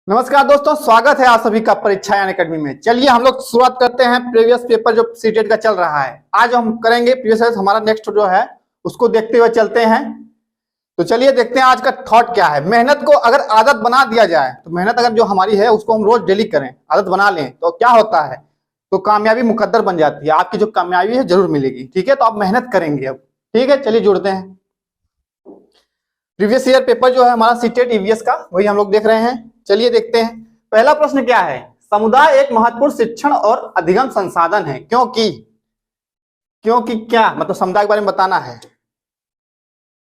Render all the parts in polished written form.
नमस्कार दोस्तों, स्वागत है आप सभी का परीक्षा यानी अकेडमी में। चलिए हम लोग शुरुआत करते हैं प्रीवियस पेपर जो सीटेट का चल रहा है। आज हम करेंगे प्रीवियस हमारा नेक्स्ट जो है उसको देखते हुए चलते हैं। तो चलिए देखते हैं आज का थॉट क्या है। मेहनत को अगर आदत बना दिया जाए तो मेहनत अगर जो हमारी है उसको हम रोज डेली करें, आदत बना लें तो क्या होता है, तो कामयाबी मुकद्दर बन जाती है। आपकी जो कामयाबी है जरूर मिलेगी। ठीक है, तो आप मेहनत करेंगे अब। ठीक है, चलिए जुड़ते हैं। प्रीवियस ईयर पेपर जो है हमारा सीटेट ईवीएस का, वही हम लोग देख रहे हैं। चलिए देखते हैं। पहला प्रश्न क्या है, समुदाय एक महत्वपूर्ण शिक्षण और अधिगम संसाधन है क्योंकि क्या मतलब समुदाय के बारे में बताना है।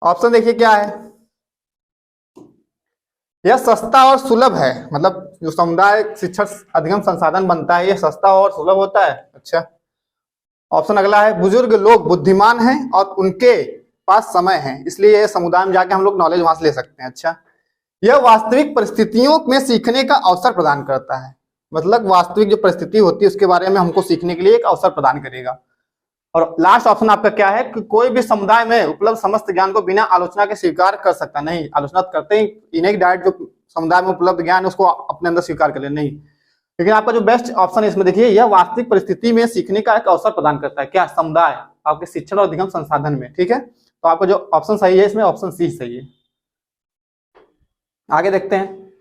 ऑप्शन देखिए क्या है, यह सस्ता और सुलभ है। मतलब जो समुदाय शिक्षण अधिगम संसाधन बनता है यह सस्ता और सुलभ होता है। अच्छा, ऑप्शन अगला है, बुजुर्ग लोग बुद्धिमान हैं और उनके पास समय है, इसलिए यह समुदाय में जाके हम लोग नॉलेज वहां से ले सकते हैं। अच्छा, यह वास्तविक परिस्थितियों में सीखने का अवसर प्रदान करता है। मतलब वास्तविक जो परिस्थिति होती है उसके बारे में हमको सीखने के लिए एक अवसर प्रदान करेगा। और लास्ट ऑप्शन आपका क्या है कि कोई भी समुदाय में उपलब्ध समस्त ज्ञान को बिना आलोचना के स्वीकार कर सकता नहीं। आलोचना करते ही इन्हें डायरेक्ट जो समुदाय में उपलब्ध ज्ञान है उसको अपने अंदर स्वीकार कर ले नहीं। लेकिन आपका जो बेस्ट ऑप्शन है इसमें देखिए, यह वास्तविक परिस्थिति में सीखने का एक अवसर प्रदान करता है। क्या, समुदाय आपके शिक्षण और अधिगम संसाधन में। ठीक है, तो आपका जो ऑप्शन सही है इसमें ऑप्शन सी सही है। आगे देखते हैं,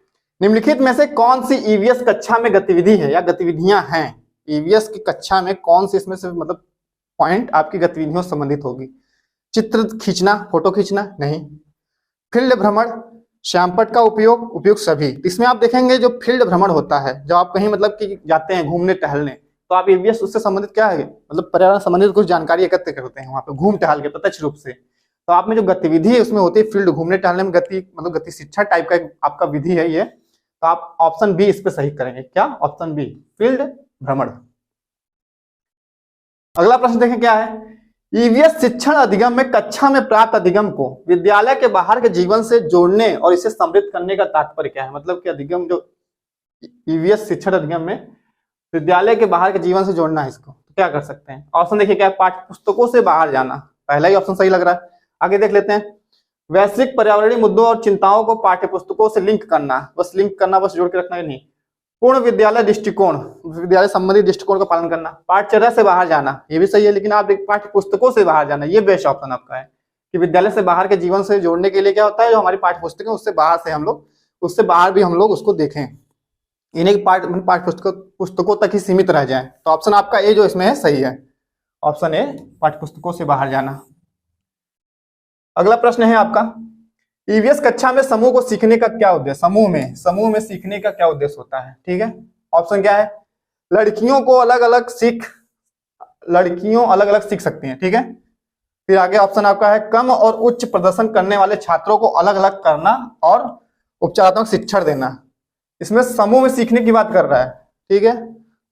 निम्नलिखित में से कौन सी ईवीएस कक्षा में गतिविधि है या गतिविधियां हैं। ईवीएस की कक्षा में कौन सी इसमें से मतलब पॉइंट आपकी गतिविधियों से संबंधित होगी। चित्र खींचना, फोटो खींचना नहीं, फील्ड भ्रमण, श्यामपट्ट का उपयोग सभी। इसमें आप देखेंगे जो फील्ड भ्रमण होता है, जब आप कहीं मतलब कि जाते हैं घूमने टहलने, तो आप ईवीएस उससे संबंधित क्या है मतलब पर्यावरण संबंधित कुछ जानकारी एकत्र करते हैं वहां पे घूम टहल के प्रत्यक्ष रूप से। तो आप में जो गतिविधि है उसमें होती है फील्ड, घूमने टहलने में गति मतलब गति शिक्षा टाइप का आपका विधि है ये। तो आप ऑप्शन बी इस पे सही करेंगे। क्या, ऑप्शन बी फील्ड भ्रमण। अगला प्रश्न देखें क्या है, ईवीएस शिक्षण अधिगम में कक्षा में प्राप्त अधिगम को विद्यालय के बाहर के जीवन से जोड़ने और इसे समृद्ध करने का तात्पर्य क्या है। मतलब कि अधिगम जो ईवीएस शिक्षण अधिगम में विद्यालय के बाहर के जीवन से जोड़ना है, इसको तो क्या कर सकते हैं। ऑप्शन देखिए क्या है, पाठ्य पुस्तकों से बाहर जाना। पहला ही ऑप्शन सही लग रहा है। आगे देख लेते हैं, वैश्विक पर्यावरणीय मुद्दों और चिंताओं को पाठ्य पुस्तकों से लिंक करना। बस लिंक करना, बस जोड़ के रखना ही नहीं। पूर्ण विद्यालय दृष्टिकोण, विद्यालय संबंधी दृष्टिकोण का पालन करना। पाठचर्या से बाहर जाना, ये भी सही है, लेकिन आप पाठ्य पुस्तकों से बाहर जाना, ये बेस्ट ऑप्शन आपका है कि विद्यालय से बाहर के जीवन से जोड़ने के लिए क्या होता है, जो हमारी पाठ्य पुस्तकें उससे बाहर से हम लोग उससे बाहर भी हम लोग उसको देखें, इन्हें पाठ्य पुस्तकों तक ही सीमित रह जाए। तो ऑप्शन आपका ए जो इसमें है सही है, ऑप्शन ए पाठ्य पुस्तकों से बाहर जाना। अगला प्रश्न है आपका, ईवीएस कक्षा में समूह को सीखने का क्या उद्देश्य। समूह में सीखने का क्या उद्देश्य होता है। ठीक है, ऑप्शन क्या है, लड़कियों अलग अलग सीख सकती हैं। ठीक है, फिर आगे ऑप्शन आपका है, कम और उच्च प्रदर्शन करने वाले छात्रों को अलग अलग करना और उपचारात्मक शिक्षण देना। इसमें समूह में सीखने की बात कर रहा है। ठीक है,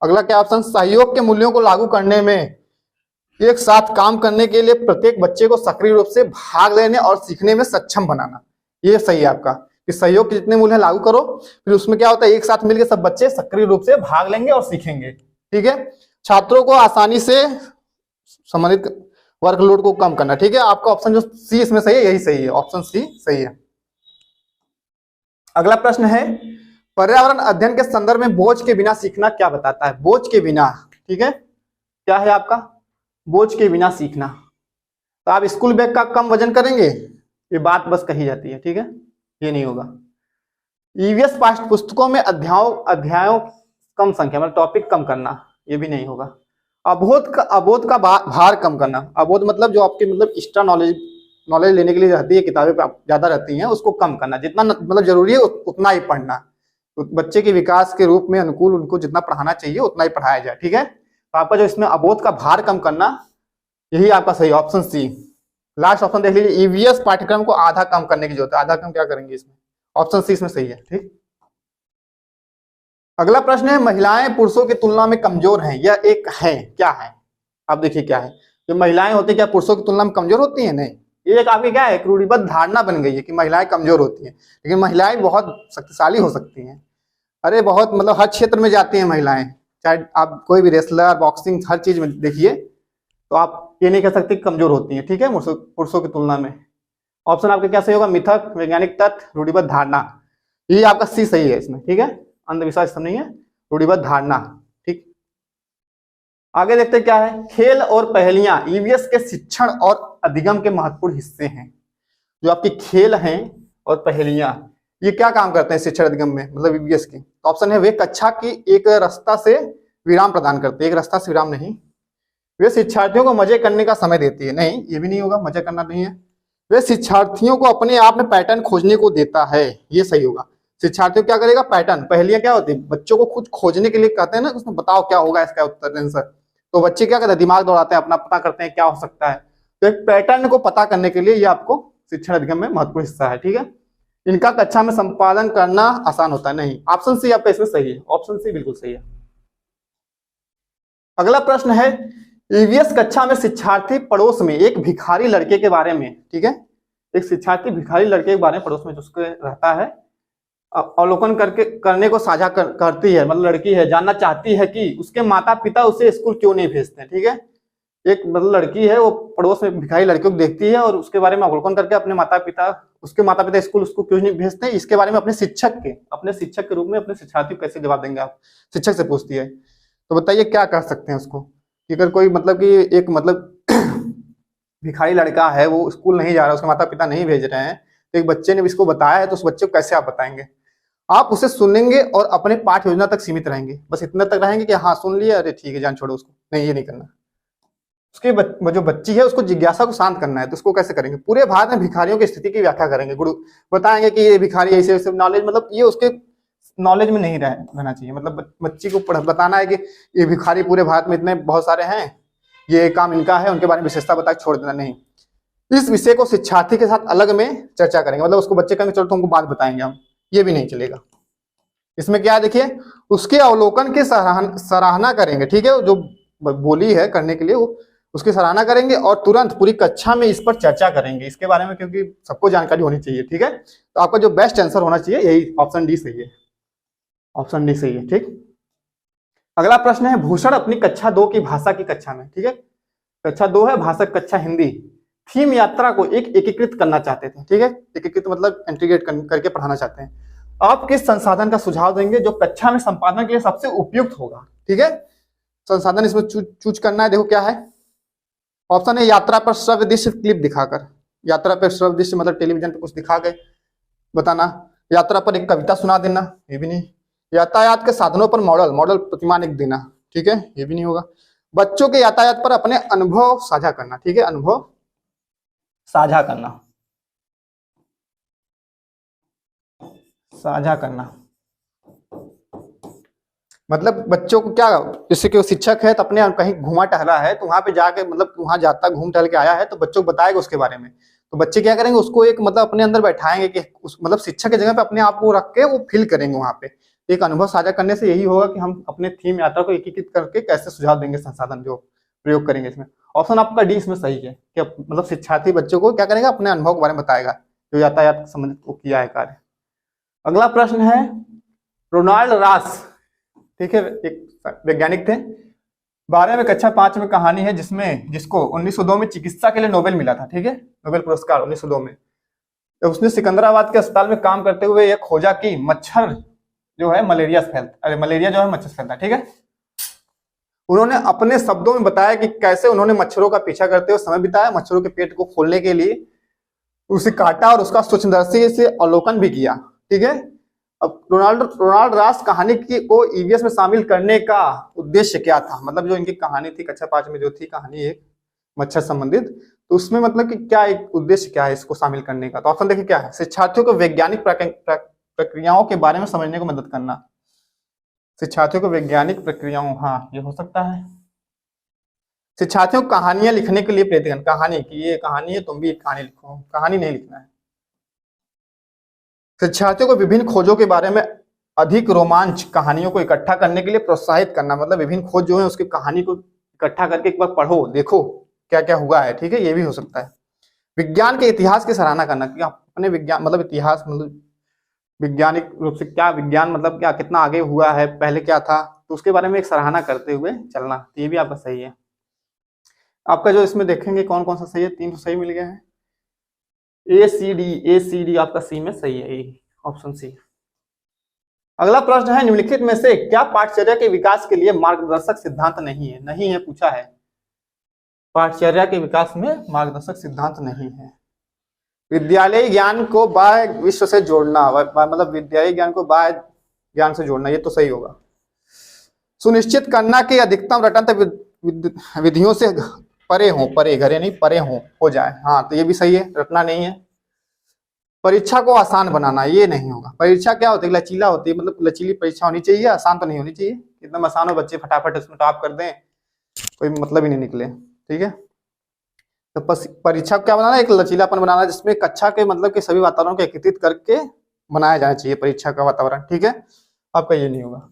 अगला क्या ऑप्शन, सहयोग के मूल्यों को लागू करने में एक साथ काम करने के लिए प्रत्येक बच्चे को सक्रिय रूप से भाग लेने और सीखने में सक्षम बनाना। ये सही है आपका कि सहयोग के जितने मूल्य हैं लागू करो, फिर उसमें क्या होता है, एक साथ मिलकर सब बच्चे सक्रिय रूप से भाग लेंगे और सीखेंगे। ठीक है, छात्रों को आसानी से संबंधित वर्कलोड को कम करना। ठीक है, आपका ऑप्शन जो सी इसमें सही है, यही सही है, ऑप्शन सी सही है। अगला प्रश्न है, पर्यावरण अध्ययन के संदर्भ में बोझ के बिना सीखना क्या बताता है। बोझ के बिना, ठीक है, क्या है आपका, बोझ के बिना सीखना। तो आप स्कूल बैग का कम वजन करेंगे, ये बात बस कही जाती है। ठीक है, ये नहीं होगा। ईवीएस पाठ्य पुस्तकों में अध्यायों कम संख्या मतलब टॉपिक कम करना, ये भी नहीं होगा। अबोध का भार कम करना। अबोध मतलब जो आपके मतलब एक्स्ट्रा नॉलेज लेने के लिए रहती है, किताबें ज्यादा रहती हैं, उसको कम करना। जितना मतलब जरूरी है उतना ही पढ़ना। तो बच्चे के विकास के रूप में अनुकूल उनको जितना पढ़ाना चाहिए उतना ही पढ़ाया जाए। ठीक है, तो आपका जो इसमें अबोध का भार कम करना, यही आपका सही, ऑप्शन सी। लास्ट ऑप्शन देख लीजिए, ईवीएस पाठ्यक्रम को आधा कम करने की जरूरत है। आधा कम क्या करेंगे इसमें, ऑप्शन सी इसमें सही है। ठीक, अगला प्रश्न है, महिलाएं पुरुषों की तुलना में कमजोर हैं, यह एक है, क्या है। आप देखिए क्या है, जो महिलाएं होती है क्या पुरुषों की तुलना में कमजोर होती है। नहीं, ये एक आपकी क्या है, एक रूढ़िबद्ध धारणा बन गई है कि महिलाएं कमजोर होती हैं, लेकिन महिलाएं बहुत शक्तिशाली हो सकती हैं। अरे बहुत मतलब हर क्षेत्र में जाती हैं महिलाएं, चाहे आप कोई भी रेसलर, बॉक्सिंग, हर चीज में देखिए, तो आप ये नहीं कह सकते कमजोर होती हैं। ठीक है, पुरुषों की तुलना में। ऑप्शन आपका क्या सही होगा, मिथक, वैज्ञानिक तथ्य, रूढ़िबद्ध धारणा। ये आपका सी सही है इसमें, ठीक है। अंधविश्वास सब नहीं है, रूढ़िबद्ध धारणा, ठीक। आगे देखते क्या है, खेल और पहेलियां ईवीएस के शिक्षण और अधिगम के महत्वपूर्ण हिस्से हैं। जो आपकी खेल हैं और पहेलियां, ये क्या काम करते हैं शिक्षण अधिगम में, मतलब ईवीएस की। तो ऑप्शन है, वे कक्षा की एक रास्ता से विराम प्रदान करते हैं। एक रास्ता से विराम नहीं। वे शिक्षार्थियों को मजे करने का समय देती है, नहीं ये भी नहीं होगा, मजे करना नहीं है। वे शिक्षार्थियों को अपने आप में पैटर्न खोजने को देता है, ये सही होगा। शिक्षार्थियों क्या करेगा, पैटर्न। पहेलियां क्या होती है, बच्चों को खुद खोजने के लिए कहते हैं ना, उसमें बताओ क्या होगा इसका उत्तर आंसर। तो बच्चे क्या करते हैं, दिमाग दौड़ाते हैं, अपना पता करते हैं क्या हो सकता है। तो एक पैटर्न को पता करने के लिए ये आपको शिक्षण अधिगम में महत्वपूर्ण हिस्सा है, ठीक है। इनका कक्षा में संपादन करना आसान होता है, नहीं। ऑप्शन सी आपका इसमें सही है, ऑप्शन सी बिल्कुल सही है। अगला प्रश्न है, ईवीएस कक्षा में शिक्षार्थी पड़ोस में एक भिखारी लड़के के बारे में, ठीक है, एक शिक्षार्थी भिखारी लड़के के बारे में पड़ोस में जिसके रहता है अवलोकन करने को साझा करती है, मतलब लड़की है, जानना चाहती है कि उसके माता पिता उसे स्कूल क्यों नहीं भेजते, ठीक है। एक मतलब लड़की है, वो पड़ोस में भिखारी लड़कियों को देखती है और उसके बारे में अवलोकन करके अपने माता पिता स्कूल उसको क्यों नहीं भेजते, इसके बारे में अपने शिक्षक के रूप में अपने शिक्षार्थी को कैसे जवाब देंगे आप, शिक्षक से पूछती है। तो बताइए क्या कर सकते हैं उसको, कि अगर कोई मतलब कि एक मतलब भिखारी लड़का है, वो स्कूल नहीं जा रहा, उसके माता पिता नहीं भेज रहे हैं, तो एक बच्चे ने इसको बताया है, तो उस बच्चे को कैसे आप बताएंगे। आप उसे सुनेंगे और अपने पाठ योजना तक सीमित रहेंगे, बस इतना तक रहेंगे कि हाँ सुन लिया, अरे ठीक है जान छोड़ो उसको, नहीं ये नहीं करना। उसके जो बच्ची है उसको जिज्ञासा को शांत करना है, तो उसको कैसे करेंगे, पूरे भारत में भिखारियों की स्थिति की व्याख्या करेंगे, गुरु बताएंगे कि ये भिखारी ऐसे ऐसे नॉलेज, मतलब ये उसके नॉलेज में नहीं रहना चाहिए, मतलब बच्ची को बताना है कि ये भिखारी पूरे भारत में इतने बहुत सारे हैं, ये काम इनका है, उनके बारे में विशेषता बता के छोड़ देना, नहीं। इस विषय को शिक्षार्थी के साथ अलग में चर्चा करेंगे, मतलब उसको बच्चे कहेंगे चलो तुमको बात बताएंगे हम, ये भी नहीं चलेगा। इसमें क्या है देखिए, उसके अवलोकन की सराहना करेंगे, ठीक है, जो बोली है करने के लिए वो उसकी सराहना करेंगे और तुरंत पूरी कक्षा में इस पर चर्चा करेंगे इसके बारे में, क्योंकि सबको जानकारी होनी चाहिए, ठीक है। तो आपका जो बेस्ट आंसर होना चाहिए यही ऑप्शन डी सही है, ऑप्शन डी सही है, ठीक। अगला प्रश्न है, भूषण अपनी कक्षा 2 की भाषा की कक्षा में, ठीक है, कक्षा 2 है, भाषा कक्षा हिंदी, थीम यात्रा को एक एकीकृत करना चाहते थे, ठीक है, एकीकृत मतलब इंटीग्रेट करके पढ़ाना चाहते हैं। आप किस संसाधन का सुझाव देंगे जो कक्षा में संपादन के लिए सबसे उपयुक्त होगा, ठीक है। संसाधन इसमें चूज करना है, देखो क्या है। ऑप्शन है, यात्रा पर श्रव्य दृश्य क्लिप दिखाकर, यात्रा पर श्रव्य दृश्य मतलब टेलीविजन पे कुछ दिखा के बताना, यात्रा पर एक कविता सुना देना, ये भी नहीं। यातायात के साधनों पर मॉडल प्रतिमान एक देना, ठीक है, ये भी नहीं होगा। बच्चों के यातायात पर अपने अनुभव साझा करना, ठीक है, अनुभव साझा करना, मतलब बच्चों को क्या, जैसे कि वो शिक्षक है तो अपने कहीं घुमा टहला है, तो वहां पे जाके मतलब वहां जाता घूम टहल के आया है, तो बच्चों को बताएगा उसके बारे में। तो बच्चे क्या करेंगे, उसको एक मतलब अपने अंदर बैठाएंगे कि उस मतलब शिक्षक की जगह पे अपने आप को रख के वो फील करेंगे वहां पे। एक अनुभव साझा करने से यही होगा कि हम अपने थीम यात्रा को एकीकृत करके कैसे सुझाव देंगे, संसाधन जो प्रयोग करेंगे इसमें। ऑप्शन आपका डी इसमें सही है कि मतलब शिक्षार्थी बच्चों को क्या करेगा, अपने अनुभव के बारे में बताएगा जो यातायात संबंधित को किया है कार्य। अगला प्रश्न है, रोनाल्ड रॉस, ठीक है, एक वैज्ञानिक थे, 12वीं कक्षा 5 में कहानी है जिसको 1902 में चिकित्सा के लिए नोबेल मिला था, ठीक है, नोबेल पुरस्कार 1902 में। तो उसने सिकंदराबाद के अस्पताल में काम करते हुए यह खोजा कि मच्छर जो है मलेरिया जो है मच्छर से फैलता है, ठीक है। उन्होंने अपने शब्दों में बताया कि कैसे उन्होंने मच्छरों का पीछा करते हुए समय बिताया, मच्छरों के पेट को खोलने के लिए उसे काटा और उसका सूक्ष्मदर्शी से अवलोकन भी किया, ठीक है। अब रोनाल्ड रॉस कहानी को ईवीएस में शामिल करने का उद्देश्य क्या था, मतलब जो इनकी कहानी थी कक्षा 5 में जो थी कहानी एक मच्छर संबंधित, तो उसमें मतलब कि क्या एक उद्देश्य क्या है इसको शामिल करने का। तो ऑप्शन देखिए क्या है, शिक्षार्थियों को वैज्ञानिक प्रक्रियाओं के बारे में समझने को मदद करना, शिक्षार्थियों को वैज्ञानिक प्रक्रियाओं, हाँ ये हो सकता है। शिक्षार्थियों को कहानियां लिखने के लिए प्रेरित करना, कहानी की ये कहानी है तुम भी एक कहानी लिखो, कहानी नहीं लिखना है। शिक्षार्थियों को विभिन्न खोजों के बारे में अधिक रोमांच कहानियों को इकट्ठा करने के लिए प्रोत्साहित करना, मतलब विभिन्न खोज जो है उसकी कहानी को इकट्ठा करके एक बार पढ़ो, देखो क्या क्या हुआ है, ठीक है, ये भी हो सकता है। विज्ञान के इतिहास की सराहना करना, कि अपने विज्ञान मतलब इतिहास मतलब वैज्ञानिक रूप से क्या विज्ञान मतलब क्या कितना आगे हुआ है, पहले क्या था, तो उसके बारे में एक सराहना करते हुए चलना, ये भी आपका सही है। आपका जो इसमें देखेंगे कौन कौन सा सही है, 3 तो सही मिल गया है। ए सी डी आपका सी में सही है, ऑप्शन सी। अगला प्रश्न है, निम्नलिखित में से क्या पाठचर्या के विकास के लिए मार्गदर्शक सिद्धांत नहीं है? नहीं है पूछा है, पाठचर्या के विकास में मार्गदर्शक सिद्धांत नहीं है। विद्यालयी ज्ञान को बाह्य विश्व से जोड़ना, मतलब विद्यालयी ज्ञान को बाह्य ज्ञान से जोड़ना, ये तो सही होगा। सुनिश्चित करना कि अधिकतम रटंत विधियों से परे हो, परे घरे नहीं परे हो जाए, हाँ तो ये भी सही है, रटना नहीं है। परीक्षा को आसान बनाना, ये नहीं होगा। परीक्षा क्या होती है? लचीला होती है, मतलब लचीली परीक्षा होनी चाहिए, आसान तो नहीं होनी चाहिए। एकदम आसान हो, बच्चे फटाफट उसमें टॉप कर दें, कोई मतलब ही नहीं निकले, ठीक है। तो परीक्षा को क्या बनाना, एक लचीलापन बनाना, जिसमें कक्षा के मतलब के सभी वातावरण को एकीकृत करके बनाया जाना चाहिए परीक्षा का वातावरण, ठीक है। आपका ये नहीं होगा।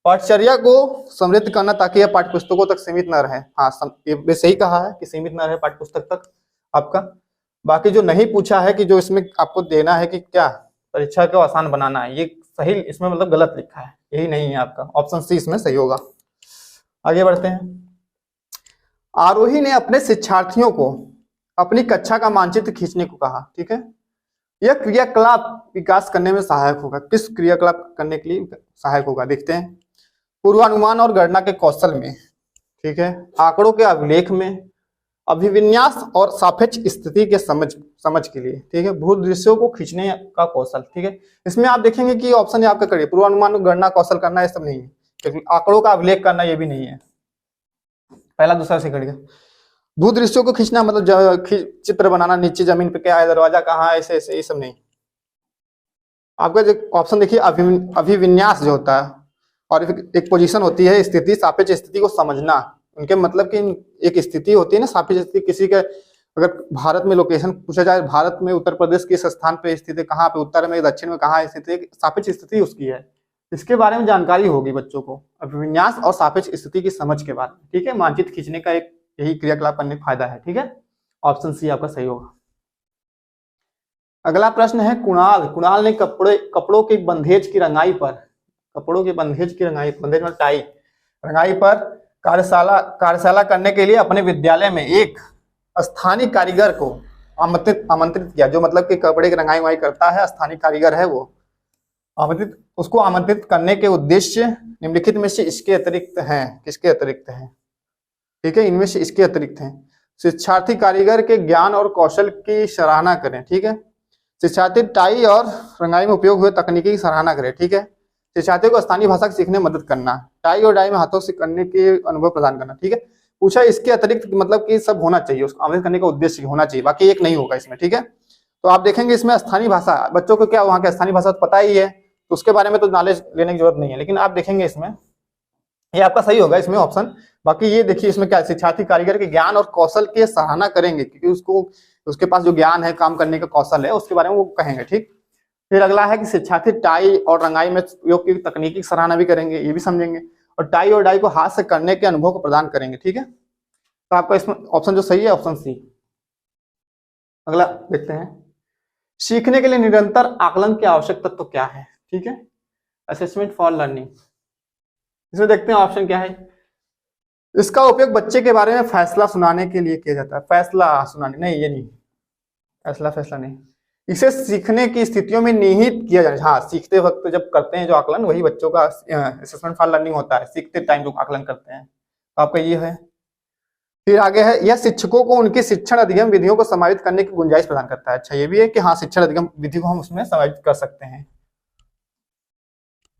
पाठचर्या को समृद्ध करना ताकि यह पाठ्यपुस्तकों तक सीमित न रहे, हाँ ये सही कहा है कि सीमित न रहे पाठ्यपुस्तक तक आपका। बाकी जो नहीं पूछा है कि जो इसमें आपको देना है कि क्या परीक्षा को आसान बनाना है, ये सही इसमें मतलब गलत लिखा है, यही नहीं है आपका। ऑप्शन सी इसमें सही होगा। आगे बढ़ते हैं। आरोही ने अपने शिक्षार्थियों को अपनी कक्षा का मानचित्र खींचने को कहा, ठीक है। यह क्रियाकलाप विकास करने में सहायक होगा। किस क्रियाकलाप करने के लिए सहायक होगा देखते हैं। पूर्वानुमान और गणना के कौशल में, ठीक है। आंकड़ों के अभिलेख में, अभिविन्यास और सापेक्ष स्थिति के समझ के लिए, ठीक है। भूदृश्यों को खींचने का कौशल, ठीक है। इसमें आप देखेंगे कि ऑप्शन आपका करिए, पूर्वानुमान और गणना कौशल करना, ये सब नहीं है, क्योंकि आंकड़ों का अभिलेख करना ये भी नहीं है। पहला दूसरा से करिए। भूदृश्यों को खींचना मतलब चित्र बनाना, नीचे जमीन पे क्या है, दरवाजा कहाँ है, ऐसे ऐसे, ये सब नहीं। आपका जो ऑप्शन देखिए, अभिविन्यास जो होता है, और एक पोजीशन होती है, स्थिति, सापेक्ष स्थिति को समझना। उनके मतलब कि एक स्थिति होती है ना, सापेक्ष स्थिति, किसी के अगर भारत में लोकेशन पूछा जाए, भारत में उत्तर प्रदेश किस स्थान पे स्थित है, कहाँ पे, उत्तर में, दक्षिण में कहाँ स्थित है, सापेक्ष स्थिति उसकी है। इसके बारे में जानकारी होगी बच्चों को, अभिविन्यास और सापेक्ष स्थिति की समझ के बारे में, ठीक है। मानचित्र खींचने का एक यही क्रियाकलाप करने का फायदा है, ठीक है। ऑप्शन सी आपका सही होगा। अगला प्रश्न है, कुणाल ने कपड़ों की बंधेज की रंगाई पर, कपड़ों की बंधेज की रंगाई, बंधेज मतलब टाई, रंगाई पर कार्यशाला करने के लिए अपने विद्यालय में एक स्थानीय कारीगर को आमंत्रित किया। जो मतलब कि कपड़े की रंगाई वाई करता है, स्थानीय कारीगर है वो, उसको आमंत्रित करने के उद्देश्य निम्नलिखित में से इसके अतिरिक्त हैं। किसके अतिरिक्त हैं, ठीक है, इनमें से इसके अतिरिक्त हैं। शिक्षार्थी कारीगर के ज्ञान और कौशल की सराहना करें, ठीक है। शिक्षार्थी टाई और रंगाई में उपयोग हुए तकनीकी की सराहना करें, ठीक है। शिक्षार्थियों को स्थानीय भाषा सीखने में मदद करना, टाई और डाई में हाथों से करने के अनुभव प्रदान करना, ठीक है। पूछा इसके अतिरिक्त मतलब कि सब होना चाहिए, उसको आमंत्रित करने का उद्देश्य होना चाहिए, बाकी एक नहीं होगा इसमें, ठीक है। तो आप देखेंगे इसमें स्थानीय भाषा, बच्चों को क्या वहाँ की स्थानीय भाषा तो पता ही है, तो उसके बारे में तो नॉलेज लेने की जरूरत नहीं है, लेकिन आप देखेंगे इसमें ये आपका सही होगा इसमें ऑप्शन। बाकी ये देखिए इसमें क्या, शिक्षार्थी कारीगर के ज्ञान और कौशल की सराहना करेंगे, क्योंकि उसके पास जो ज्ञान है, काम करने का कौशल है, उसके बारे में वो कहेंगे, ठीक। फिर अगला है कि शिक्षार्थी टाई और रंगाई में उपयोग की तकनीकी सराहना भी करेंगे, ये भी समझेंगे, और टाई और डाई को हाथ से करने के अनुभव को प्रदान करेंगे, ठीक है। तो आपका इसमें ऑप्शन जो सही है ऑप्शन सी। अगला देखते हैं, सीखने के लिए निरंतर आकलन के आवश्यक तत्व क्या है, ठीक है। असेसमेंट फॉर लर्निंग, इसमें देखते हैं ऑप्शन क्या है। इसका उपयोग बच्चे के बारे में फैसला सुनाने के लिए किया जाता है। फैसला सुनाने नहीं, ये नहीं, फैसला नहीं, इसे सीखने की स्थितियों में निहित किया जाए। हाँ, सीखते वक्त जब करते हैं जो आकलन, वही बच्चों का असेसमेंट फॉर लर्निंग होता है, सीखते टाइम जो आकलन करते हैं, तो आपका ये है। फिर आगे है, यह शिक्षकों को उनकी शिक्षण अधिगम विधियों को समाहित करने की गुंजाइश प्रदान करता है। अच्छा, ये भी है कि हाँ, शिक्षण अधिगम विधि को हम उसमें समाहित कर सकते हैं।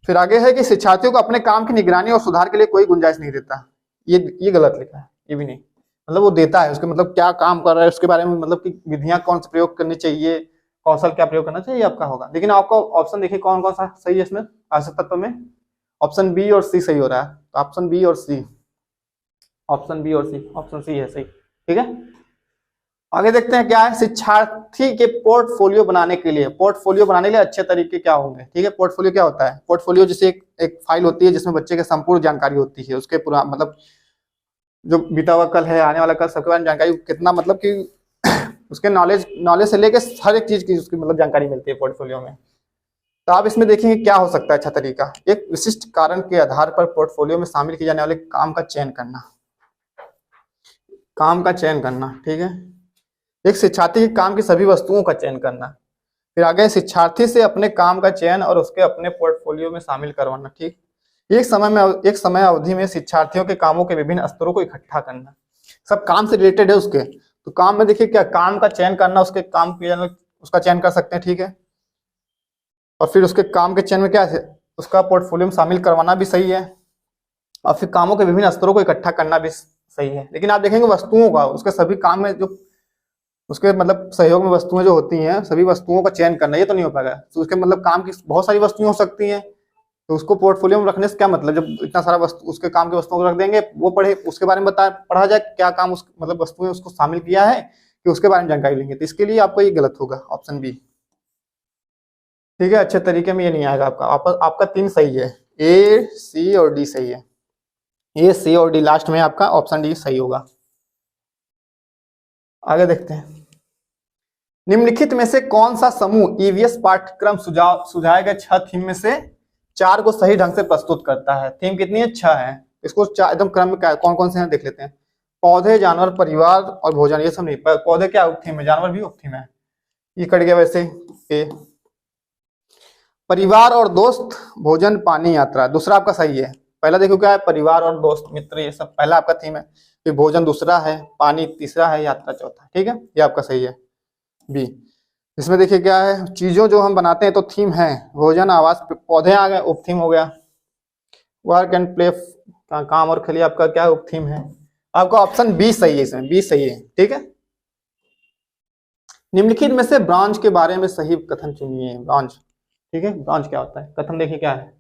फिर आगे है कि शिक्षार्थियों को अपने काम की निगरानी और सुधार के लिए कोई गुंजाइश नहीं देता। ये गलत लिखा है, ये भी नहीं, मतलब वो देता है, उसके मतलब क्या काम कर रहा है उसके बारे में, मतलब कि विधियां कौन से प्रयोग करनी चाहिए, कौशल क्या प्रयोग करना चाहिए, आपका होगा। लेकिन आपको ऑप्शन देखिए कौन कौन सा सही है इसमें आवश्यक तत्व में, ऑप्शन बी और सी सही हो रहा है, तो ऑप्शन बी और सी, ऑप्शन बी और सी, ऑप्शन सी है सही, ठीक है। आगे देखते हैं क्या है, शिक्षार्थी के पोर्टफोलियो बनाने के लिए, पोर्टफोलियो बनाने के लिए अच्छे तरीके क्या होंगे, ठीक है। पोर्टफोलियो क्या होता है, पोर्टफोलियो जैसे एक फाइल होती है जिसमें बच्चे की संपूर्ण जानकारी होती है, उसके पूरा मतलब जो बीता हुआ कल है, आने वाला कल, सबके बारे में जानकारी, कितना मतलब कि उसके नॉलेज से लेकर हर एक चीज की उसकी मतलब जानकारी मिलती है पोर्टफोलियो में। तो आप इसमें देखेंगे क्या हो सकता है अच्छा तरीका, एक विशिष्ट कारण के आधार पर पोर्टफोलियो में शामिल किए जाने वाले काम का चयन करना, काम का चयन करना, ठीक है। एक शिक्षार्थी के काम की सभी वस्तुओं का चयन करना, फिर आगे शिक्षार्थी से अपने काम का चयन और उसके अपने पोर्टफोलियो में शामिल करवाना। ठीक, एक समय अवधि में शिक्षार्थियों के कामों के विभिन्न स्तरों को इकट्ठा करना। सब काम से रिलेटेड है उसके, तो काम में देखिए क्या काम का चयन करना, उसके काम उसका चयन कर सकते हैं। ठीक है, और फिर उसके काम के चयन में क्या है, उसका पोर्टफोलियो में शामिल करवाना भी सही है, और फिर कामों के विभिन्न स्तरों को इकट्ठा करना भी सही है। लेकिन आप देखेंगे वस्तुओं का, उसके सभी काम में जो उसके मतलब सहयोग में वस्तुएं जो होती हैं, सभी वस्तुओं का चयन करना, ये तो नहीं हो पाएगा। तो उसके मतलब काम की बहुत सारी वस्तुएं हो सकती हैं, तो उसको पोर्टफोलियो में रखने से क्या मतलब, जब इतना सारा वस्तु उसके काम की वस्तुओं को रख देंगे, वो पढ़े उसके बारे में पढ़ा जाए क्या काम उस मतलब वस्तुएं उसको शामिल किया है कि उसके बारे में जानकारी लेंगे, तो इसके लिए आपको ये गलत होगा, ऑप्शन बी। ठीक है, अच्छे तरीके में ये नहीं आएगा आपका। आपका 3 सही है, ए, सी और डी सही है। ए, सी और डी लास्ट में आपका ऑप्शन डी सही होगा। आगे देखते हैं, निम्नलिखित में से कौन सा समूह ईवीएस पाठ्यक्रम सुझाए गए 6 थीम में से 4 को सही ढंग से प्रस्तुत करता है। थीम कितनी है, 6 है। इसको एकदम क्रम में कौन कौन से हैं देख लेते हैं। पौधे, जानवर, परिवार और भोजन, ये सब नहीं। पौधे क्या उपथीम है, जानवर भी उपथीम है, ये कट गया वैसे। ए, परिवार और दोस्त, भोजन, पानी, यात्रा, दूसरा आपका सही है। पहला देखो क्या है, परिवार और दोस्त मित्र, ये सब पहला आपका थीम है। फिर भोजन दूसरा है, पानी तीसरा है, यात्रा चौथा। ठीक है, ये आपका सही है, बी। इसमें देखिए क्या है, चीजों जो हम बनाते हैं तो थीम है, भोजन, आवास, पौधे आ गए, उपथीम हो गया। वर्क एंड प्ले, काम और खेलिए, आपका क्या उपथीम है। आपका ऑप्शन बी सही है, इसमें बी सही है। ठीक है, निम्नलिखित में से ब्रॉन्ज के बारे में सही कथन चुनिए। ब्रॉन्ज, ठीक है, ब्रॉन्ज क्या होता है, कथन देखिए क्या है।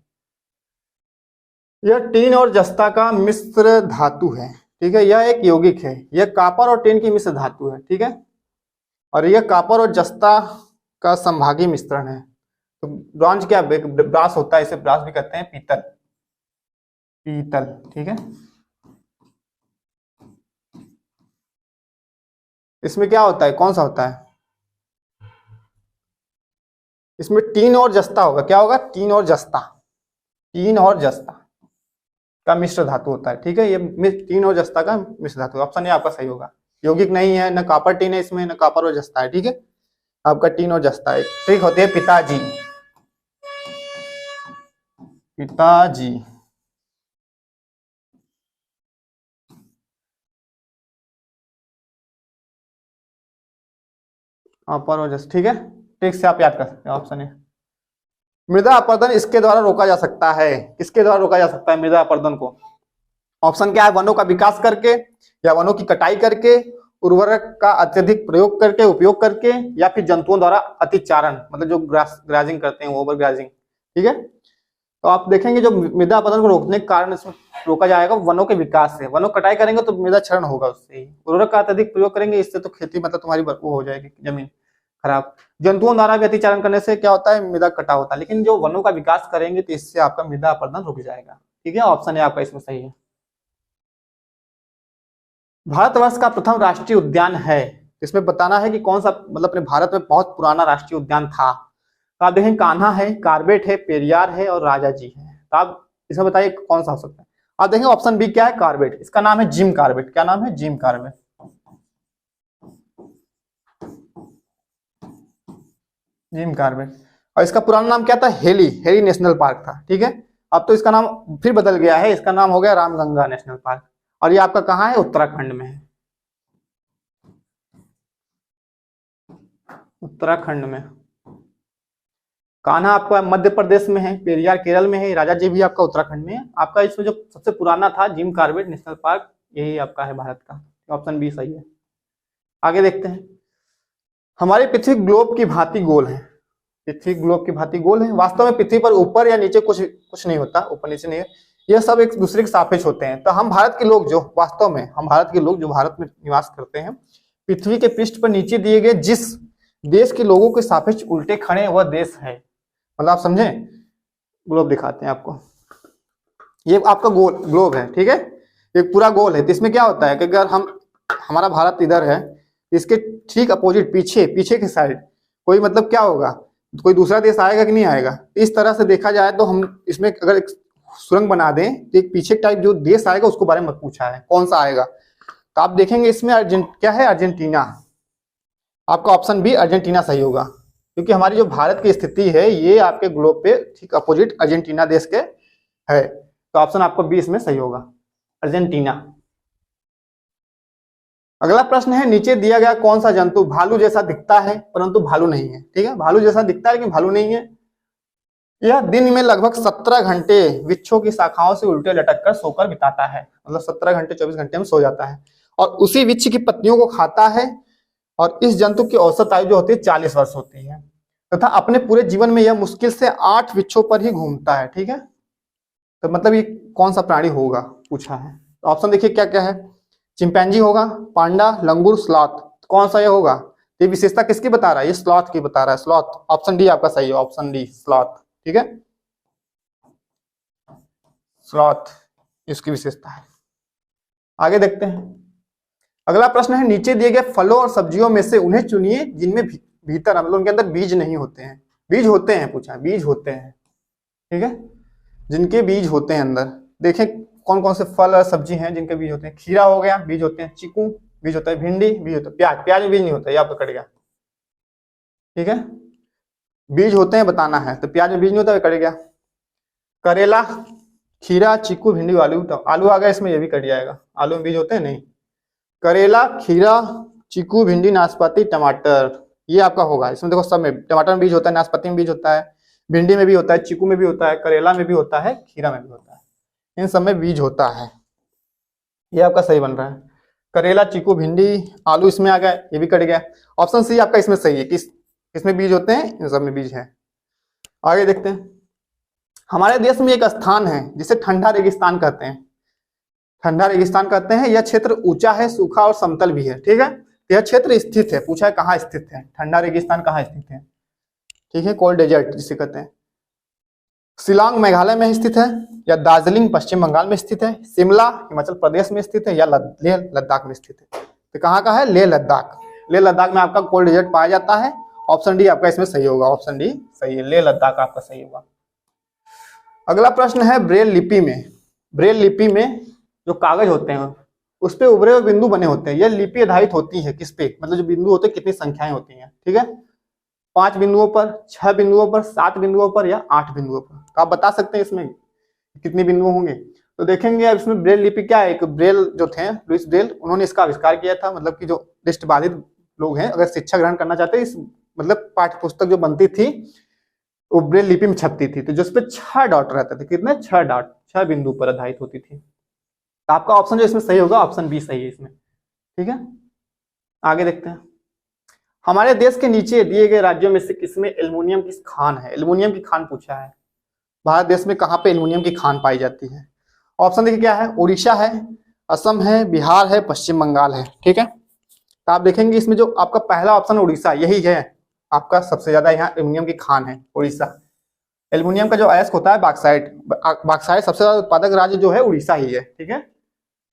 यह टीन और जस्ता का मिश्र धातु है। ठीक है, यह एक यौगिक है। यह कॉपर और टीन की मिश्र धातु है। ठीक है, और यह कॉपर और जस्ता का संभागी मिश्रण है। तो ब्रॉन्ज क्या, ब्रास होता है, इसे ब्रास भी कहते हैं, पीतल, पीतल। ठीक है, इसमें क्या होता है, कौन सा होता है, इसमें टीन और जस्ता होगा। क्या होगा, टीन और जस्ता, टीन और जस्ता का मिश्र धातु होता है। ठीक है, ये टीन और जस्ता का मिश्र धातु, ऑप्शन ए आपका सही होगा। यौगिक नहीं है, न कॉपर टीन है इसमें, न कॉपर और जस्ता है। ठीक है, आपका टीन और जस्ता है। ट्रिक होती है पिताजी, पिताजी, कॉपर और जस्ता। ठीक है, ट्रिक से आप याद कर सकते हैं, ऑप्शन ए। मृदा अपरदन इसके द्वारा रोका जा सकता है। किसके द्वारा रोका जा सकता है मृदा अपरदन को, ऑप्शन क्या है, वनों का विकास करके, या वनों की कटाई करके, उर्वरक का अत्यधिक प्रयोग करके, उपयोग करके, या फिर जंतुओं द्वारा अतिचारण, मतलब जो ग्राजिंग करते हैं, ओवर ग्राजिंग। ठीक है, तो आप देखेंगे जो मृदा अपरदन को रोकने के कारण इसमें रोका जाएगा वनों के विकास से। वनों कटाई करेंगे तो मृदा क्षरण होगा उससे ही। उर्वरक का अत्यधिक प्रयोग करेंगे, इससे तो खेती मतलब तुम्हारी वो हो जाएगी, जमीन खराब। जंतुओं द्वारा भी अतिचारण करने से क्या होता है, मृदा कटा होता है। लेकिन जो वनों का विकास करेंगे तो इससे आपका मृदा अपरदन रुक जाएगा। ठीक है, ऑप्शन है आपका इसमें सही है। भारतवर्ष का प्रथम राष्ट्रीय उद्यान है, इसमें बताना है कि कौन सा, मतलब अपने भारत में बहुत पुराना राष्ट्रीय उद्यान था। तो आप देखें, कान्हा है, कार्बेट है, पेरियार है और राजाजी है। तो आप इसमें बताइए कौन सा हो सकता है। आप देखें ऑप्शन बी क्या है, कार्बेट। इसका नाम है जिम कार्बेट। क्या नाम है, जिम कार्बेट, जिम कार्बेट। और इसका पुराना नाम क्या था, हेली, हेली नेशनल पार्क था। ठीक है, अब तो इसका नाम फिर बदल गया है, इसका नाम हो गया रामगंगा नेशनल पार्क। और ये आपका कहाँ है, उत्तराखंड में है, उत्तराखंड में। कान्हा आपका मध्य प्रदेश में है, पेरियार केरल में है, राजा जी भी आपका उत्तराखंड में है। आपका इसमें जो सबसे पुराना था जिम कार्बेट नेशनल पार्क, यही आपका है भारत का। ऑप्शन बी सही है। आगे देखते हैं, हमारी पृथ्वी ग्लोब की भांति गोल है। पृथ्वी ग्लोब की भांति गोल है। वास्तव में पृथ्वी पर ऊपर या नीचे कुछ नहीं होता, ऊपर नीचे नहीं है, यह सब एक दूसरे के सापेक्ष होते हैं। तो हम भारत के लोग जो वास्तव में, हम भारत के लोग जो भारत में निवास करते हैं, पृथ्वी के पृष्ठ पर नीचे दिए गए जिस देश के लोगों के सापेक्ष उल्टे खड़े, वह देश है। मतलब आप समझे, ग्लोब दिखाते हैं आपको, ये आपका ग्लोब है। ठीक है, एक पूरा गोल है। तो इसमें क्या होता है कि अगर हमारा भारत इधर है, इसके ठीक अपोजिट पीछे की साइड कोई मतलब क्या होगा, कोई दूसरा देश आएगा कि नहीं आएगा। इस तरह से देखा जाए तो हम इसमें अगर एक सुरंग बना दें तो एक पीछे टाइप जो देश आएगा उसको बारे में पूछा है, कौन सा आएगा। तो आप देखेंगे इसमें क्या है, अर्जेंटीना। आपका ऑप्शन बी अर्जेंटीना सही होगा, क्योंकि हमारी जो भारत की स्थिति है ये आपके ग्लोब पे ठीक अपोजिट अर्जेंटीना देश के है। तो ऑप्शन आपको बी इसमें सही होगा, अर्जेंटीना। अगला प्रश्न है, नीचे दिया गया कौन सा जंतु भालू जैसा दिखता है परंतु भालू नहीं है। ठीक है, भालू जैसा दिखता है लेकिन भालू नहीं है। यह दिन में लगभग 17 घंटे वृक्षों की शाखाओं से उल्टे लटक कर सोकर बिताता है, मतलब 17 घंटे 24 घंटे में सो जाता है और उसी वृक्ष की पत्तियों को खाता है। और इस जंतु की औसत आयु जो होती है 40 वर्ष होती है तथा अपने पूरे जीवन में यह मुश्किल से 8 वृक्षों पर ही घूमता है। ठीक है, तो मतलब ये कौन सा प्राणी होगा पूछा है। तो ऑप्शन देखिए क्या क्या है, चिंपैंजी होगा, पांडा, लंगूर, स्लॉथ। कौन सा ये होगा? ये विशेषता किसकी बता रहा है? ये स्लॉथ की बता रहा है, स्लॉथ। ऑप्शन डी आपका सही है, ऑप्शन डी स्लॉथ। ठीक है, स्लॉथ इसकी विशेषता है। आगे देखते हैं, अगला प्रश्न है, नीचे दिए गए फलों और सब्जियों में से उन्हें चुनिए जिनमें भीतर मतलब उनके अंदर बीज नहीं होते हैं। बीज होते हैं पूछा, बीज होते हैं। ठीक है, जिनके बीज होते हैं अंदर। देखें कौन कौन से फल और सब्जी हैं जिनके बीज होते हैं। खीरा हो गया, बीज होते हैं। चीकू बीज होता है, भिंडी बीज होता है, प्याज, प्याज में बीज नहीं होता है, ये आपको कट गया। ठीक है, बीज होते हैं बताना है, तो प्याज में बीज नहीं होता है, कट गया। करेला, खीरा, चीकू, भिंडी, आलू। तो आलू आ गया इसमें, ये भी कट जाएगा। आलू में बीज होते हैं नहीं। करेला, खीरा, चीकू, भिंडी, नाशपाती, टमाटर, ये आपका होगा। इसमें देखो सब में, टमाटर में बीज होता है, नाशपाती में बीज होता है, भिंडी में भी होता है, चीकू में भी होता है, करेला में भी होता है, खीरा में भी होता है, इन सब में बीज होता है। ये आपका सही बन रहा है। करेला, चीकू, भिंडी, आलू इसमें आ गया, ये भी कट गया। ऑप्शन सी आपका इसमें सही है, किसमें बीज होते हैं? इन सब में बीज है। आगे देखते हैं, हमारे देश में एक स्थान है जिसे ठंडा रेगिस्तान कहते हैं। ठंडा रेगिस्तान कहते हैं। यह क्षेत्र ऊंचा है, सूखा और समतल भी है। ठीक है, यह क्षेत्र स्थित है, पूछा है कहाँ स्थित है, ठंडा रेगिस्तान कहाँ स्थित है। ठीक है, कोल्ड डेजर्ट जिसे कहते हैं। शिलांग मेघालय में स्थित है, या दार्जिलिंग पश्चिम बंगाल में स्थित है, शिमला हिमाचल प्रदेश में स्थित है, या लेह लद्दाख में स्थित है। तो कहाँ का है? लेह लद्दाख। लेह लद्दाख में आपका कोल्ड डेजर्ट पाया जाता है। ऑप्शन डी आपका इसमें सही होगा, ऑप्शन डी सही है, लेह लद्दाख आपका सही होगा। अगला प्रश्न है, ब्रेल लिपि में, ब्रेल लिपि में जो कागज होते हैं उस पे उभरे हुए बिंदु बने होते हैं। यह लिपि आधारित होती है किस पे? मतलब जो बिंदु होते हैं कितनी संख्याएं होती हैं। ठीक है, 5 बिंदुओं पर, 6 बिंदुओं पर, 7 बिंदुओं पर या 8 बिंदुओं पर। तो आप बता सकते हैं इसमें कितने बिंदु होंगे। तो देखेंगे अब इसमें ब्रेल लिपि क्या है। एक ब्रेल जो थे लुईस ब्रेल, उन्होंने इसका आविष्कार किया था। मतलब कि जो दृष्टिबाधित लोग हैं अगर शिक्षा ग्रहण करना चाहते हैं, इस मतलब पाठ्य पुस्तक जो बनती थी वो ब्रेल लिपि में छपती थी। तो जिसपे 6 डॉट रहते थे, कितने? 6 डॉट, 6 बिंदु पर आधारित होती थी। तो आपका ऑप्शन जो इसमें सही होगा ऑप्शन बी सही है इसमें। ठीक है, आगे देखते हैं, हमारे देश के नीचे दिए गए राज्यों में से किसमें एल्युमिनियम की खान है? एल्युमिनियम की खान पूछा है। भारत देश में कहाँ पे एल्युमिनियम की खान पाई जाती है? ऑप्शन देखिए क्या है, उड़ीसा है, असम है, बिहार है, पश्चिम बंगाल है। ठीक है, तो आप देखेंगे इसमें जो आपका पहला ऑप्शन उड़ीसा, यही है आपका सबसे ज्यादा यहाँ एल्युमिनियम की खान है, उड़ीसा। एल्युमिनियम का जो अयस्क होता है बॉक्साइट, बॉक्साइट सबसे ज्यादा उत्पादक राज्य जो है उड़ीसा ही है। ठीक है,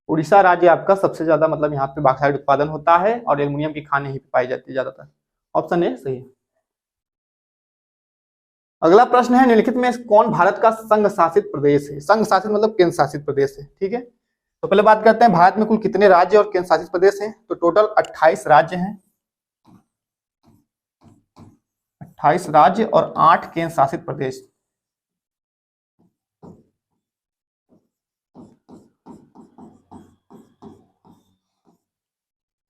उड़ीसा राज्य आपका सबसे ज्यादा मतलब यहाँ पे बॉक्साइट उत्पादन होता है और एल्युमिनियम की खान यहीं पे पाई जाती है ज्यादातर। ऑप्शन ए सही है। अगला प्रश्न है, निम्नलिखित में कौन भारत का संघ शासित प्रदेश है? संघ शासित मतलब केंद्र शासित प्रदेश है। ठीक है, तो पहले बात करते हैं भारत में कुल कितने राज्य और केंद्र शासित प्रदेश हैं। तो टोटल 28 राज्य हैं, 28 राज्य और 8 केंद्र शासित प्रदेश।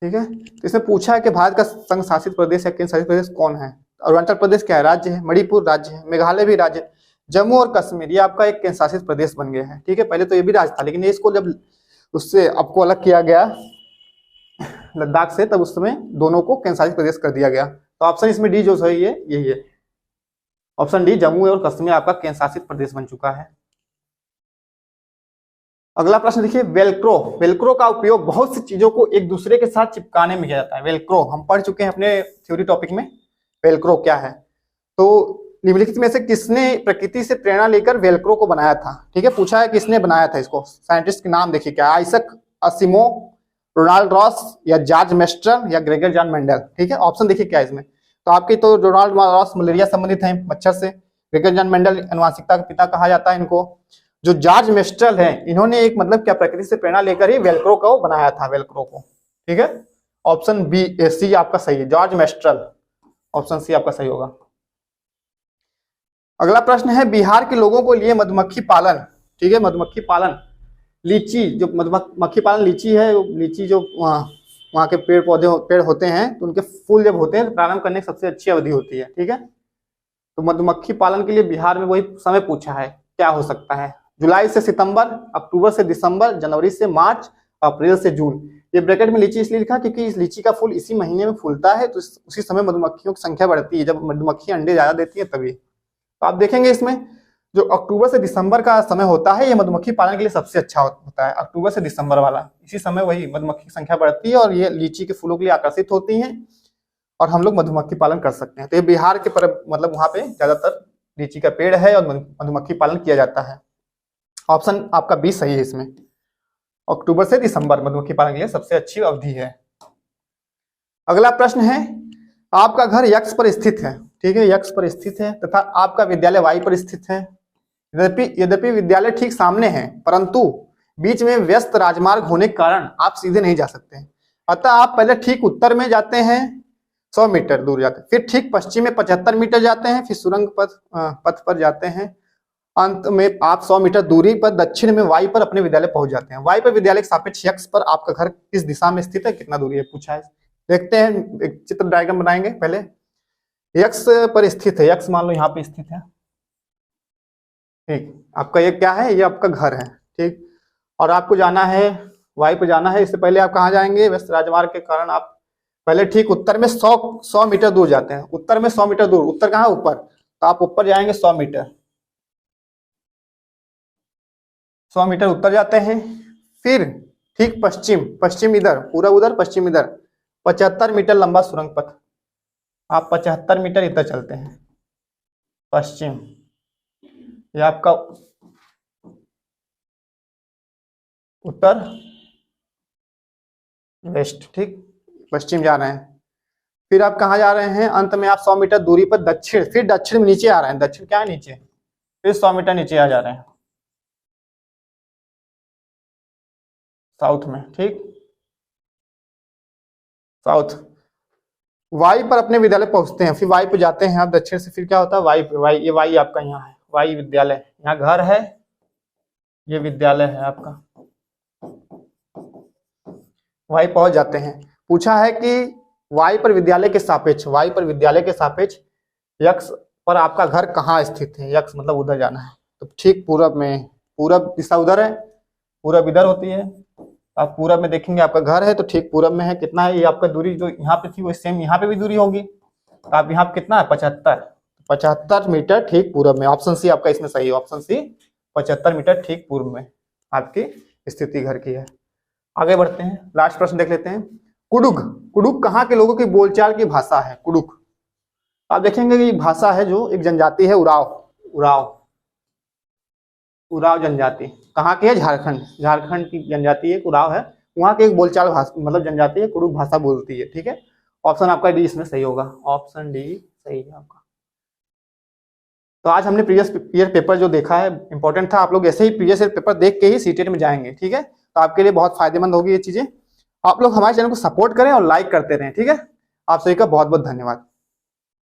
ठीक है, तो इसमें पूछा है कि भारत का संघ शासित प्रदेश या केंद्र शासित प्रदेश कौन है। अरुणाचल प्रदेश क्या है? राज्य है। मणिपुर राज्य है, मेघालय भी राज्य, जम्मू और कश्मीर ये आपका एक केंद्र शासित प्रदेश बन गया है। ठीक है, पहले तो ये भी राज्य था लेकिन इसको जब उससे आपको अलग किया गया लद्दाख से, तब उस समय दोनों को केंद्र शासित प्रदेश कर दिया गया। तो ऑप्शन इसमें डी जो सही है यही है, ऑप्शन डी जम्मू और कश्मीर आपका केंद्र शासित प्रदेश बन चुका है। अगला प्रश्न देखिए, वेलक्रो। वेलक्रो का उपयोग बहुत सी चीजों को एक दूसरे के साथ चिपकाने में किया जाता है। वेलक्रो हम पढ़ चुके हैं अपने थ्योरी टॉपिक में, वेलक्रो क्या है। तो निम्नलिखित में से किसने प्रकृति से प्रेरणा लेकर वेलक्रो को बनाया था? ठीक है, पूछा है किसने बनाया था इसको। साइंटिस्ट के नाम देखिए क्या, आइजैक असिमोव, रोनाल्ड रॉस या जॉर्ज मेस्टर या ग्रेगर जॉन मेंडल। ठीक है, ऑप्शन देखिए क्या इसमें। तो आपके तो रोनाल्ड रॉस मलेरिया संबंधित है मच्छर से, ग्रेगर जॉन मेंडल अनुवांशिकता का पिता कहा जाता है इनको। जो जॉर्ज मेस्टल है इन्होंने एक मतलब क्या प्रकृति से प्रेरणा लेकर ही वेलक्रो को बनाया था, वेलक्रो को। ठीक है, ऑप्शन बी सी आपका सही है, जॉर्ज मेस्टल, ऑप्शन सी आपका सही होगा। अगला प्रश्न है बिहार के लोगों को लिए मधुमक्खी पालन, ठीक है, मधुमक्खी पालन, लीची जो मधुमक्खी पालन लीची है, लीची जो वहाँ के पेड़ होते हैं तो उनके फूल जब होते हैं तो प्रारंभ करने की सबसे अच्छी अवधि होती है, ठीक है। तो मधुमक्खी पालन के लिए बिहार में वही समय पूछा है, क्या हो सकता है? जुलाई से सितंबर, अक्टूबर से दिसंबर, जनवरी से मार्च, अप्रैल से जून। ये ब्रैकेट में लीची इसलिए लिखा क्योंकि इस लीची का फूल इसी महीने में फूलता है, तो उसी समय मधुमक्खियों की संख्या बढ़ती है, जब मधुमक्खी अंडे ज्यादा देती है तभी। तो आप देखेंगे इसमें जो अक्टूबर से दिसंबर का समय होता है ये मधुमक्खी पालन के लिए सबसे अच्छा होता है, अक्टूबर से दिसंबर वाला। इसी समय वही मधुमक्खी की संख्या बढ़ती है और ये लीची के फूलों के लिए आकर्षित होती हैं और हम लोग मधुमक्खी पालन कर सकते हैं। तो ये बिहार के मतलब वहां पे ज्यादातर लीची का पेड़ है और मधुमक्खी पालन किया जाता है। ऑप्शन आपका 20 सही है इसमें, अक्टूबर से दिसंबर मधुमक्खी पालन के लिए सबसे अच्छी अवधि है। अगला प्रश्न है आपका घर यक्ष पर स्थित है, ठीक है, यक्ष पर स्थित है तथा आपका विद्यालय वाई पर स्थित है। यद्यपि विद्यालय ठीक सामने है परंतु बीच में व्यस्त राजमार्ग होने के कारण आप सीधे नहीं जा सकते, अतः आप पहले ठीक उत्तर में जाते हैं 100 मीटर दूर जाते हैं, फिर ठीक पश्चिम में 75 मीटर जाते हैं, फिर सुरंग पथ पर जाते हैं, अंत में आप 100 मीटर दूरी पर दक्षिण में वाई पर अपने विद्यालय पहुंच जाते हैं। वाई पर विद्यालय के सापेक्ष यक्ष पर आपका घर किस दिशा में स्थित है, कितना दूरी है पूछा है। देखते हैं, एक चित्र डायग्राम बनाएंगे। पहले यक्ष पर स्थित है, यक्ष मान लो यहाँ पे स्थित है, ठीक, आपका ये क्या है, ये आपका घर है, ठीक, और आपको जाना है वाई पर जाना है। इससे पहले आप कहाँ जाएंगे, व्यस्त राजमार्ग के कारण आप पहले ठीक उत्तर में 100 मीटर दूर जाते हैं, उत्तर में 100 मीटर दूर, उत्तर कहाँ ऊपर, तो आप ऊपर जाएंगे 100 मीटर, 100 मीटर उत्तर जाते हैं, फिर ठीक पश्चिम इधर, पूरा उधर, पश्चिम इधर, 75 मीटर लंबा सुरंग पथ, आप 75 मीटर इधर चलते हैं पश्चिम, ये आपका उत्तर वेस्ट, ठीक, पश्चिम जा रहे हैं। फिर आप कहाँ जा रहे हैं, अंत में आप 100 मीटर दूरी पर दक्षिण, फिर दक्षिण में नीचे आ रहे हैं, दक्षिण क्या है नीचे, फिर 100 मीटर नीचे आ जा रहे हैं साउथ में, ठीक, साउथ। वाई पर अपने विद्यालय पहुंचते हैं, फिर वाई पर जाते हैं आप दक्षिण से, फिर क्या होता है वाई, ये वाई आपका यहाँ है, वाई विद्यालय, यहाँ घर है, ये विद्यालय है आपका, वाई पहुंच जाते हैं। पूछा है कि वाई पर विद्यालय के सापेक्ष, वाई पर विद्यालय के सापेक्ष यक्ष पर आपका घर कहाँ स्थित है, यक्ष मतलब उधर जाना है, तो ठीक पूरब में, पूरब दिशा उधर है, पूरब इधर होती है, आप पूरब में देखेंगे आपका घर है तो ठीक पूरब में है। कितना है ये आपका दूरी, जो यहाँ पे थी वो सेम यहाँ पे भी दूरी होगी, तो आप यहाँ पे कितना है 75 मीटर ठीक पूरब में। ऑप्शन सी आपका इसमें सही है, ऑप्शन सी 75 मीटर ठीक पूर्व में आपकी स्थिति घर की है। आगे बढ़ते हैं, लास्ट प्रश्न देख लेते हैं। कुडुक कहाँ के लोगों की बोलचाल की भाषा है? कुडुक आप देखेंगे कि भाषा है जो एक जनजाति है, उराव जनजाति, कहाँ की है, झारखंड की जनजाति एक उराव है, वहाँ की एक बोलचाल भाषा मतलब जनजाति है, कुडुक भाषा बोलती है, ठीक है। ऑप्शन आपका डी इसमें सही होगा, ऑप्शन डी सही है आपका। तो आज हमने प्रीवियस ईयर पेपर जो देखा है इंपॉर्टेंट था, आप लोग ऐसे ही प्रीवियस ईयर पेपर देख के ही सीटेट में जाएंगे, ठीक है। तो आपके लिए बहुत फायदेमंद होगी ये चीजें। आप लोग हमारे चैनल को सपोर्ट करें और लाइक करते रहें, ठीक है। आप सभी का बहुत बहुत धन्यवाद।